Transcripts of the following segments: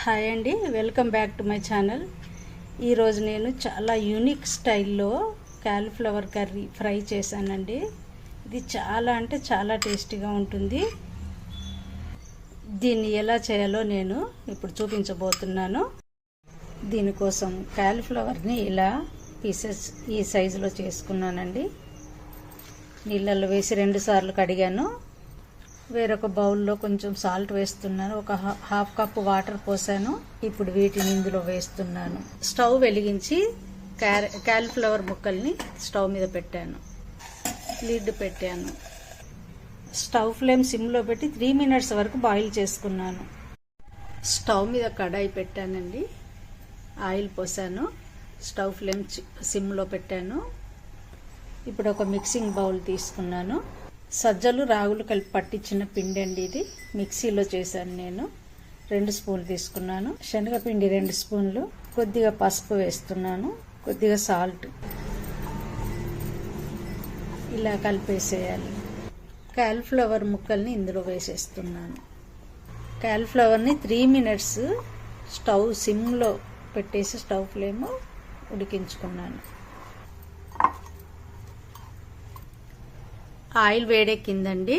Hi అండి, welcome back to my channel. ఈరోజు నేను చాలా యూనిక్ స్టైల్లో కాలీఫ్లవర్ కర్రీ ఫ్రై చేశానండి. ఇది చాలా అంటే చాలా టేస్టీగా ఉంటుంది. దీన్ని ఎలా చేయాలో నేను ఇప్పుడు చూపించబోతున్నాను. దీనికోసం కాలీఫ్లవర్ని ఇలా పీసెస్ ఈ సైజులో చేసుకున్నానండి. నీళ్ళల్లో వేసి 2 సార్లు కడిగాను. వేరొక బౌల్లో కొంచెం సాల్ట్ వేస్తున్నాను. ఒక హాఫ్ కప్ వాటర్ పోసాను. ఇప్పుడు వీటిని ఇందులో వేస్తున్నాను. స్టవ్ వెలిగించి కాలీఫ్లవర్ ముక్కల్ని స్టవ్ మీద పెట్టాను. లిడ్ పెట్టాను. స్టవ్ ఫ్లేమ్ సిమ్లో పెట్టి 3 మినిట్స్ వరకు బాయిల్ చేసుకున్నాను. స్టవ్ మీద కడాయి పెట్టానండి. ఆయిల్ పోసాను. స్టవ్ ఫ్లేమ్ సిమ్లో పెట్టాను. ఇప్పుడు ఒక మిక్సింగ్ బౌల్ తీసుకున్నాను. సజ్జలు రాగులు కలిపి పట్టించిన పిండి అండి. ఇది మిక్సీలో చేశాను నేను. 2 స్పూన్లు తీసుకున్నాను. శనగపిండి 2 స్పూన్లు. కొద్దిగా పసుపు వేస్తున్నాను. కొద్దిగా సాల్ట్. ఇలా కలిపేసేయాలి. కాలీఫ్లవర్ ముక్కల్ని ఇందులో వేసేస్తున్నాను. కాలీఫ్లవర్ని 3 మినిట్స్ స్టవ్ సిమ్లో పెట్టేసి స్టవ్ ఫ్లేమ్ ఉడికించుకున్నాను. ఆయిల్ వేడెక్కిందండి.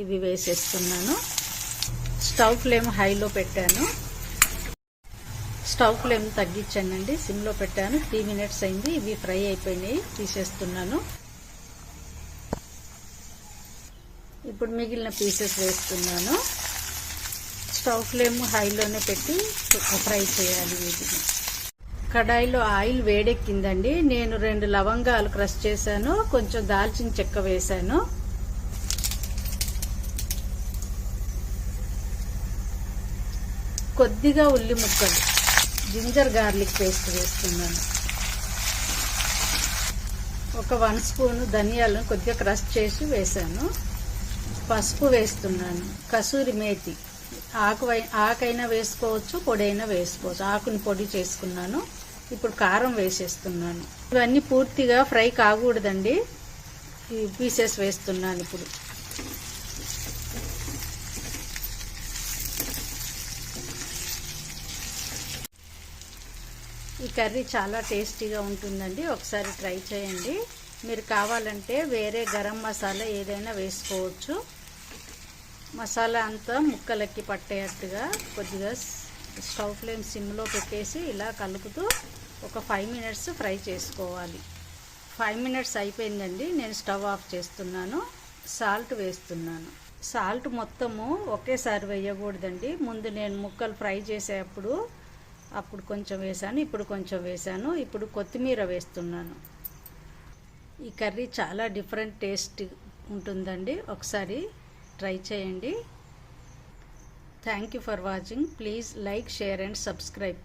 ఇవి వేసేస్తున్నాను. స్టవ్ ఫ్లేమ్ హైలో పెట్టాను. స్టవ్ ఫ్లేమ్ తగ్గించానండి. సిమ్లో పెట్టాను. 3 మినిట్స్ అయింది. ఇవి ఫ్రై అయిపోయినాయి. తీసేస్తున్నాను. ఇప్పుడు మిగిలిన పీసెస్ వేస్తున్నాను. స్టవ్ ఫ్లేమ్ హైలోనే పెట్టి ఫ్రై చేయాలి వీటిని. కడాయిలో ఆయిల్ వేడెక్కిందండి. నేను 2 లవంగాలు క్రష్ చేశాను. కొంచెం దాల్చిన చెక్క వేశాను. కొద్దిగా ఉల్లి ముక్కలు, జింజర్ గార్లిక్ పేస్ట్ వేస్తున్నాను. ఒక 1 స్పూన్ ధనియాలను కొద్దిగా క్రష్ చేసి వేశాను. పసుపు వేస్తున్నాను. కసూరి మేతి ఆకైనా వేసుకోవచ్చు, పొడి అయినా వేసుకోవచ్చు. ఆకుని పొడి చేసుకున్నాను. ఇప్పుడు కారం వేసేస్తున్నాను. ఇవన్నీ పూర్తిగా ఫ్రై కాకూడదండి. ఈ పీసెస్ వేస్తున్నాను ఇప్పుడు. ఈ కర్రీ చాలా టేస్టీగా ఉంటుందండి. ఒకసారి ట్రై చేయండి. మీరు కావాలంటే వేరే గరం మసాలా ఏదైనా వేసుకోవచ్చు. మసాలా అంతా ముక్కలకి పట్టేటట్టుగా కొద్దిగా స్టవ్ ఫ్లేమ్ సిమ్లో పెట్టేసి ఇలా కలుపుతూ ఒక 5 మినిట్స్ ఫ్రై చేసుకోవాలి. 5 మినిట్స్ అయిపోయిందండి. నేను స్టవ్ ఆఫ్ చేస్తున్నాను. సాల్ట్ వేస్తున్నాను. సాల్ట్ మొత్తము ఒకేసారి వేయకూడదండి. ముందు నేను ముక్కలు ఫ్రై చేసేటప్పుడు అప్పుడు కొంచెం వేసాను, ఇప్పుడు కొంచెం వేసాను. ఇప్పుడు కొత్తిమీర వేస్తున్నాను. ఈ కర్రీ చాలా డిఫరెంట్ టేస్ట్ ఉంటుందండి. ఒకసారి ట్రై చేయండి. Thank you for watching. Please like, share and subscribe.